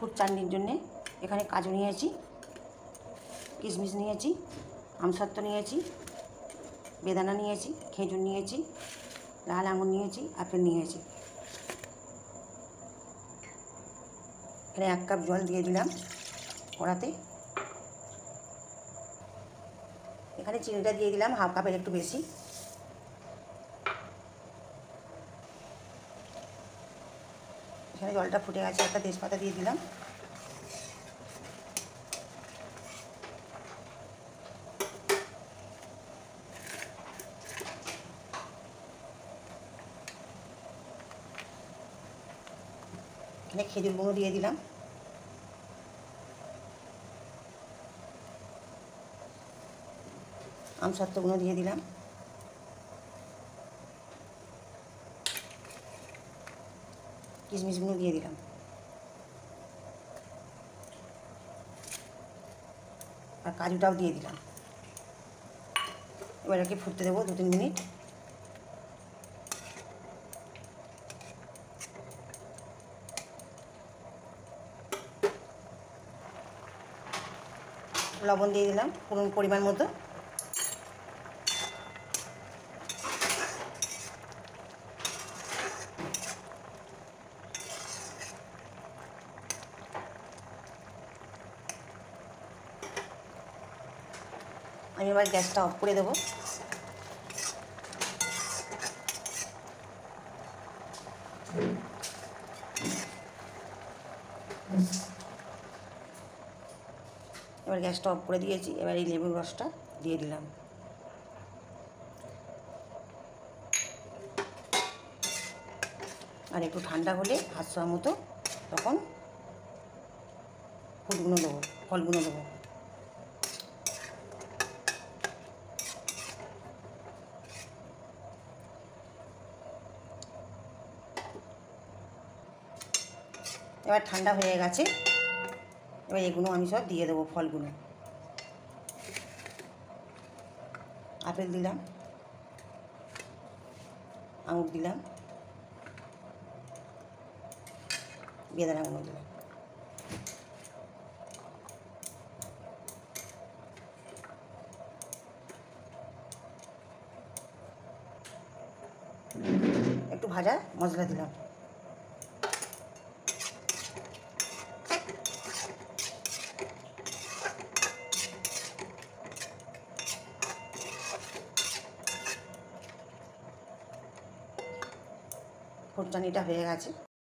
Food চাটনির জন্যে এখানে কাজু নিয়েছি, কিশমিশ নিয়েছি, আমসত্ত্ব নিয়েছি, বেদানা নিয়েছি, খেজুর নিয়েছি, লাল আঙুর নিয়েছি, আপেল নিয়েছি। এখানে 1 কাপ জল দিয়ে দিলাম কড়াতে। এখানে চিনিটা দিয়ে দিলাম 1/2 কাপের একটু বেশি। এখানে জলটা ফুটে গেছে, একটা তেজপাতা দিয়ে দিলাম। এখানে খেজুর গুঁড়ো দিয়ে দিলাম। আমসত্ত্ব গুঁড়ো দিয়ে দিলাম। কিশমিশ গুঁড়ো দিয়ে দিলাম। আর কাজুটাও দিয়ে দিলাম। এবার একে ফুটতে দেবো 2-3 মিনিট। লবণ দিয়ে দিলাম পরিমাণ মতো। আমি এবার গ্যাসটা অফ করে দেবো। এবার গ্যাসটা অফ করে দিয়েছি। এবার এই লেবুর রসটা দিয়ে দিলাম। আর একটু ঠান্ডা হলে হাত ছোঁয়া মতো তখন ফুলগুলো দেবো, ফলগুলো দেবো। এবার ঠান্ডা হয়ে গেছে। এবার এগুলো আমি সব দিয়ে দেবো, ফলগুলো। আপেল দিলাম, আঙুর দিলাম, বেদানাগুলো দিলাম। একটু ভাজা মশলা দিলাম। ফুড চাটনিটা হয়ে গেছে।